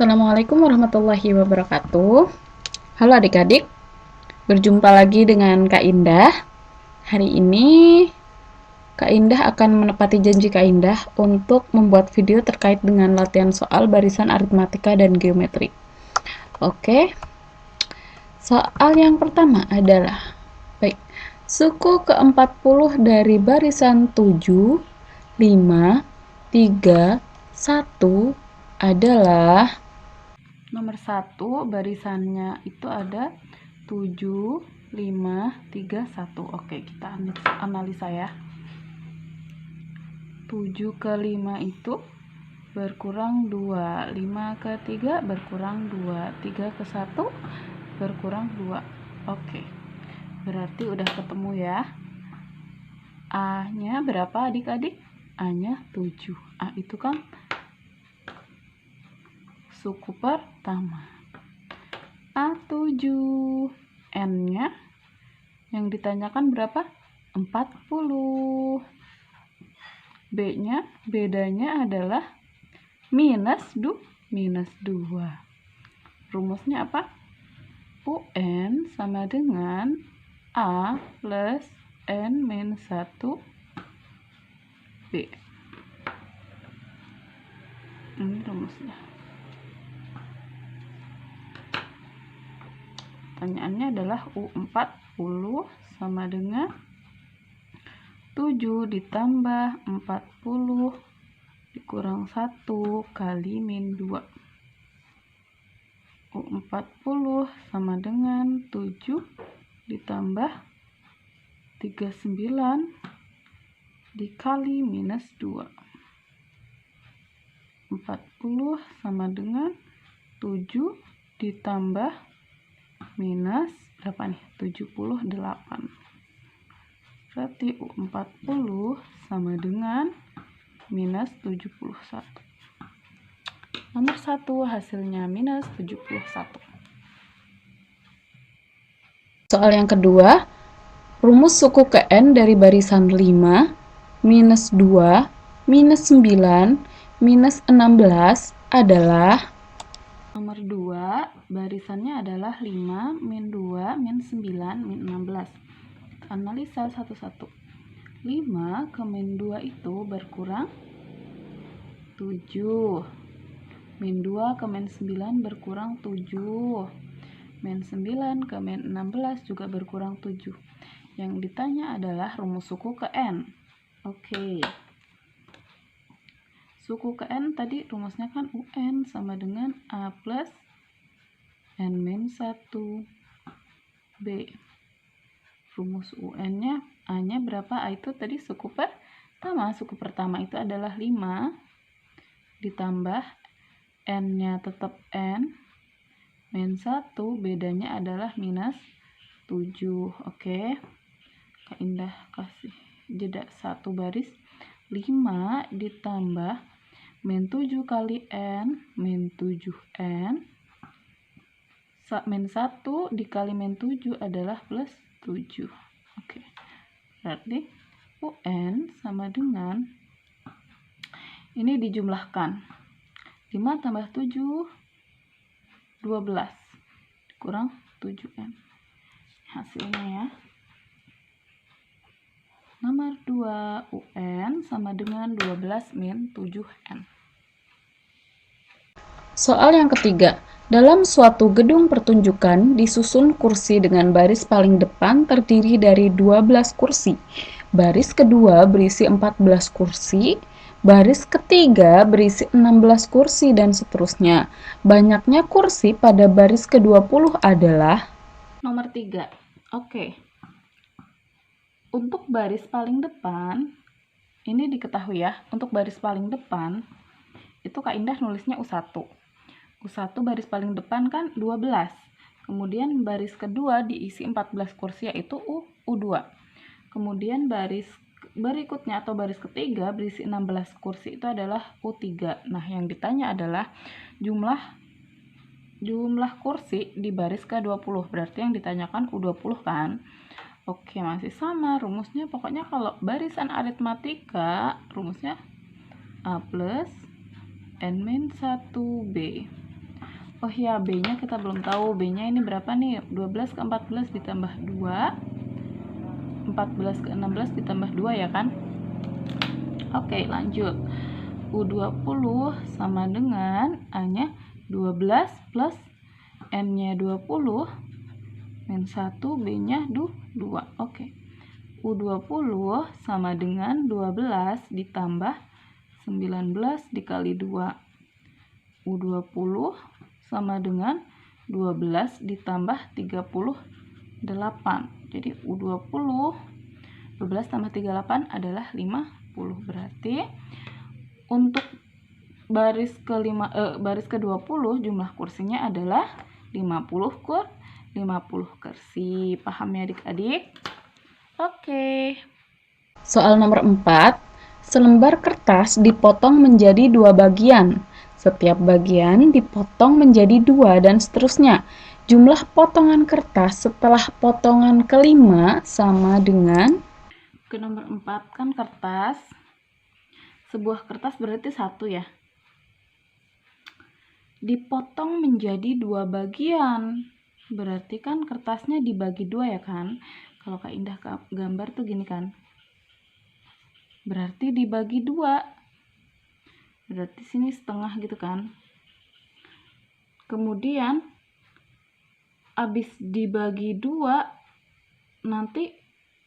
Assalamualaikum warahmatullahi wabarakatuh. Halo adik-adik, berjumpa lagi dengan Kak Indah. Hari ini Kak Indah akan menepati janji Kak Indah untuk membuat video terkait dengan latihan soal barisan aritmatika dan geometri. Oke, soal yang pertama adalah suku ke-40 dari barisan 7, 5, 3, 1 adalah nomor 1, barisannya itu ada 7, 5, 3, 1. Oke, kita analisa ya. 7 ke 5 itu berkurang 2, 5 ke 3 berkurang 2, 3 ke 1 berkurang 2. Oke, berarti udah ketemu ya. A-nya berapa adik-adik? A-nya 7. A itu kan suku pertama. A7. N-nya yang ditanyakan berapa? 40. B-nya bedanya adalah minus 2. Rumusnya apa? UN sama dengan A plus N minus 1 B. Ini rumusnya. Pertanyaannya adalah U40 sama dengan 7 ditambah 40 dikurang 1 kali min 2. U40 sama dengan 7 ditambah 39 dikali minus 2. 40 sama dengan 7 ditambah minus berapa nih? 78. Berarti U40 sama dengan minus 71. Nomor 1 hasilnya minus 71. Soal yang kedua, rumus suku ke N dari barisan 5, minus 2, minus 9, minus 16 adalah nomor 2, barisannya adalah 5, min 2, min 9, min 16. Analisa satu-satu. 5 ke min 2 itu berkurang 7. Min 2 ke min 9 berkurang 7. Min 9 ke min 16 juga berkurang 7. Yang ditanya adalah rumus suku ke N. Oke. Suku ke N tadi rumusnya kan UN sama dengan A plus N min 1 B. Rumus UN-nya A-nya berapa? A itu tadi suku pertama. Suku pertama itu adalah 5 ditambah N-nya tetap N min 1, bedanya adalah minus 7. Oke. Kak Indah kasih jeda 1 baris. 5 ditambah min 7 kali N min 7N min 1 dikali min 7 adalah plus 7. Oke. Berarti UN sama dengan ini dijumlahkan. 5 tambah 7 12 kurang 7N. Hasilnya ya. Nomor 2 UN sama dengan 12 min 7N. Soal yang ketiga. Dalam suatu gedung pertunjukan disusun kursi dengan baris paling depan terdiri dari 12 kursi. Baris kedua berisi 14 kursi, baris ketiga berisi 16 kursi dan seterusnya. Banyaknya kursi pada baris ke-20 adalah nomor 3. Oke. Untuk baris paling depan, ini diketahui ya, untuk baris paling depan itu Kak Indah nulisnya U1. U1 baris paling depan kan 12. Kemudian baris kedua diisi 14 kursi yaitu U2. Kemudian baris berikutnya atau baris ketiga berisi 16 kursi itu adalah U3. Nah, yang ditanya adalah jumlah kursi di baris ke-20. Berarti yang ditanyakan U20 kan? Oke, masih sama rumusnya. Pokoknya kalau barisan aritmatika rumusnya A plus N min 1B. Oh ya, B-nya kita belum tahu. B-nya ini berapa nih? 12 ke 14 ditambah 2. 14 ke 16 ditambah 2 ya kan? Oke, lanjut. U20 sama dengan A-nya 12 plus N-nya 20 min 1, B-nya 2. Oke. U20 sama dengan 12 ditambah 19 dikali 2. U20 sama dengan 12 ditambah 38. Jadi U20 12 tambah 38 adalah 50. Berarti untuk baris ke-20 jumlah kursinya adalah 50 kur 50 kursi. Paham ya adik-adik? Oke. Soal nomor 4. Selembar kertas dipotong menjadi 2 bagian. Setiap bagian dipotong menjadi 2 dan seterusnya. Jumlah potongan kertas setelah potongan kelima sama dengan ke nomor 4 kan kertas. Sebuah kertas berarti 1 ya. Dipotong menjadi 2 bagian. Berarti kan kertasnya dibagi 2 ya kan? Kalau Kak Indah gambar tuh gini kan. Berarti dibagi 2. Berarti sini setengah gitu kan. Kemudian habis dibagi 2, nanti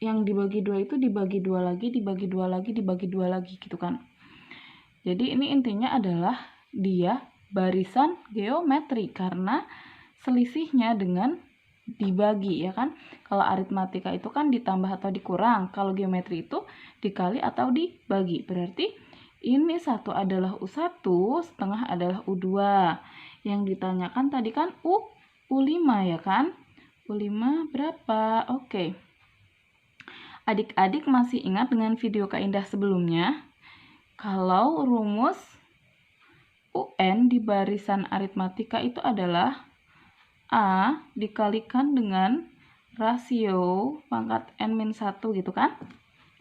yang dibagi 2 itu dibagi 2 lagi, dibagi 2 lagi, dibagi 2 lagi gitu kan. Jadi ini intinya adalah dia barisan geometri karena selisihnya dengan dibagi ya kan. Kalau aritmatika itu kan ditambah atau dikurang, kalau geometri itu dikali atau dibagi. Berarti ini 1 adalah U1, setengah adalah U2. Yang ditanyakan tadi kan U5 ya kan? U5 berapa? Oke. Adik-adik masih ingat dengan video Kak Indah sebelumnya? Kalau rumus UN di barisan aritmatika itu adalah A dikalikan dengan rasio pangkat N-1 gitu kan?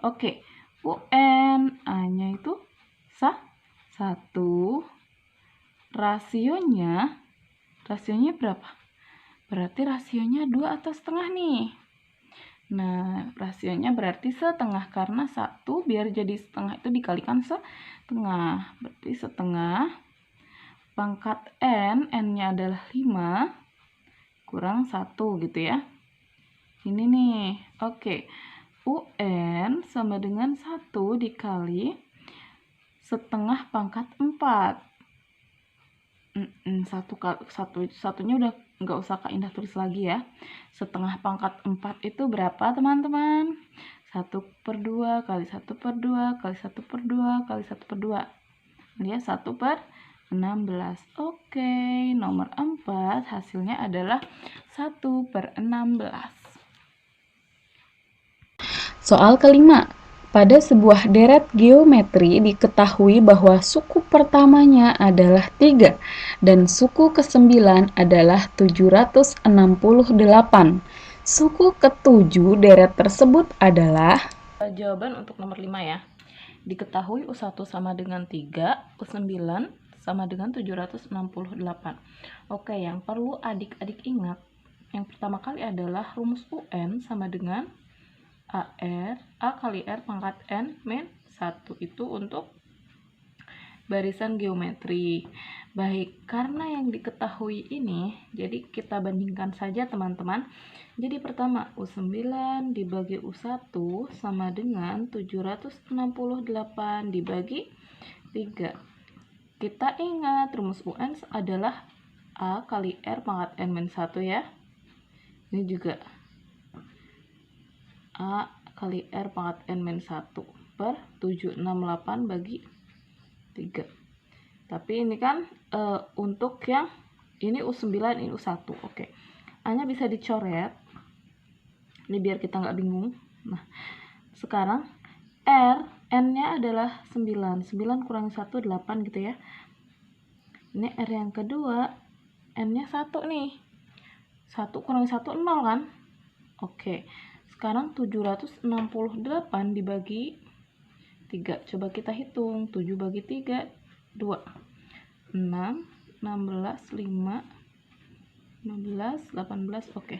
Oke. UN A-nya itu 1, rasionya berapa? Berarti rasionya 2 atau setengah nih. Nah, rasionya berarti setengah karena 1 biar jadi setengah itu dikalikan setengah. Berarti setengah pangkat N-nya adalah 5 kurang 1 gitu ya. Ini nih. Oke. UN sama dengan 1 dikali setengah pangkat 4. Satunya udah nggak usah Kak Indah tulis lagi ya. Setengah pangkat 4 itu berapa teman-teman? 1/2 kali 1/2 kali 1/2 kali 1/2. Lihat 1/16. Oke, nomor 4 hasilnya adalah 1/16. Soal kelima. Pada sebuah deret geometri diketahui bahwa suku pertamanya adalah 3 dan suku ke-9 adalah 768. Suku ke-7 deret tersebut adalah jawaban untuk nomor 5 ya. Diketahui U1 sama dengan 3, U9 sama dengan 768. Oke, yang perlu adik-adik ingat yang pertama kali adalah rumus UN sama dengan A kali R pangkat N min 1 itu untuk barisan geometri. Baik, karena yang diketahui ini, jadi kita bandingkan saja teman-teman. Jadi pertama, U9 dibagi U1 sama dengan 768 dibagi 3. Kita ingat rumus UN adalah A kali R pangkat N min 1 ya. Ini juga A kali R pangkat N min 1 per 768 bagi 3. Tapi ini kan untuk yang ini U9, ini U1. Oke. A-nya bisa dicoret. Ini biar kita nggak bingung. Nah, sekarang R, N-nya adalah 9. 9 kurang 1, 8 gitu ya. Ini R yang kedua, N-nya 1 nih. 1 kurang 1, 0 kan? Oke. Sekarang 768 dibagi 3. Coba kita hitung. 7 bagi 3, 2. 6, 16, 5, 15, 18, oke.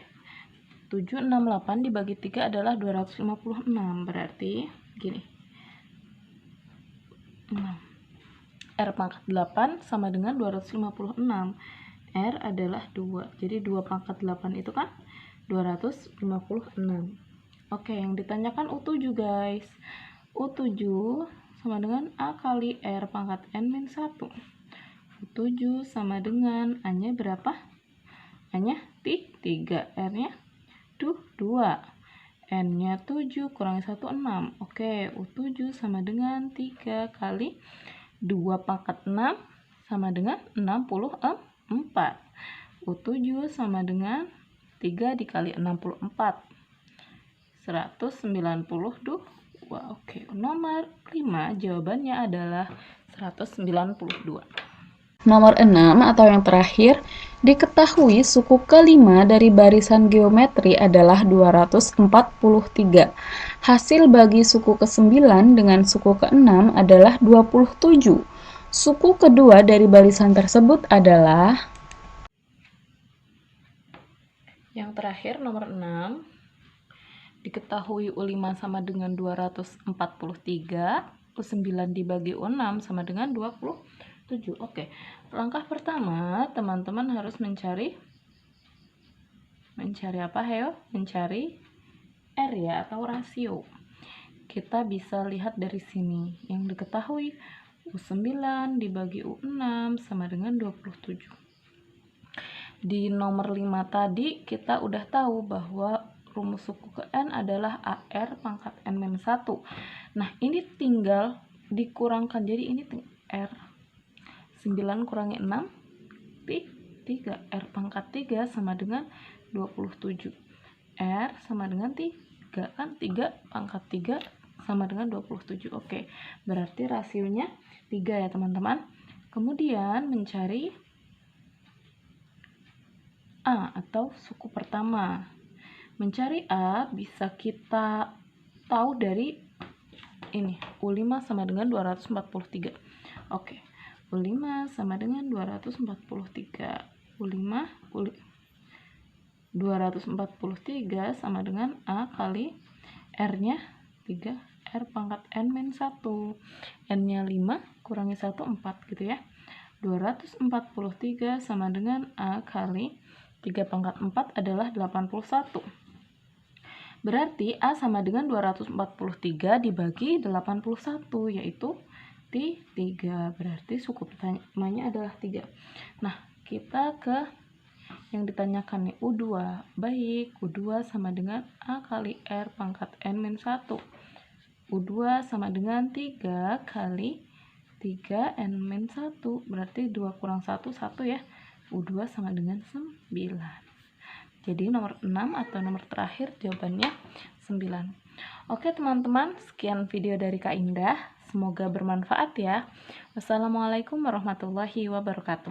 768 dibagi 3 adalah 256, berarti gini. 6. R pangkat 8 sama dengan 256. R adalah 2. Jadi 2 pangkat 8 itu kan 256. Oke, yang ditanyakan U7 guys. U7 sama dengan A kali R pangkat N-1. U7 sama dengan A-nya berapa? A-nya 3, R-nya 2. N-nya 7 kurangi 1, 6. Oke, U7 sama dengan 3 kali 2 pangkat 6 sama dengan 64. U7 sama dengan 3 dikali 64. 192. Oke, nomor 5 jawabannya adalah 192. Nomor 6 atau yang terakhir, diketahui suku kelima dari barisan geometri adalah 243. Hasil bagi suku ke-9 dengan suku ke-6 adalah 27. Suku kedua dari barisan tersebut adalah yang terakhir nomor 6. Diketahui U5 sama dengan 243, U9 dibagi U6 sama dengan 27. Oke, langkah pertama teman-teman harus mencari apa Heo? Mencari R ya, atau rasio. Kita bisa lihat dari sini, yang diketahui U9 dibagi U6 sama dengan 27. Di nomor 5 tadi kita udah tahu bahwa rumus suku ke N adalah AR pangkat N-1. Nah, ini tinggal dikurangkan. Jadi ini R 9 kurangi 6, 3. R pangkat 3 sama dengan 27. R sama dengan 3. Kan 3 pangkat 3 sama dengan 27. Oke, berarti rasionya 3 ya teman-teman. Kemudian mencari A atau suku pertama. Mencari A bisa kita tahu dari ini, U5 sama dengan 243. Oke, U5 sama dengan 243. U5 243 sama dengan A kali R-nya 3, R pangkat N-1. N-nya 5 kurangi 1, 4 gitu ya. 243 sama dengan A kali 3 pangkat 4 adalah 81. Berarti A sama dengan 243 dibagi 81, yaitu 3. Berarti suku pertamanya adalah 3. Nah, kita ke yang ditanyakan nih, U2. Baik, U2 sama dengan A kali R pangkat N-1. U2 sama dengan 3 kali 3 N-1. Berarti 2 kurang 1, 1 ya. U2 sama dengan 9. Jadi nomor 6 atau nomor terakhir jawabannya 9. Oke teman-teman, sekian video dari Kak Indah. Semoga bermanfaat ya. Wassalamualaikum warahmatullahi wabarakatuh.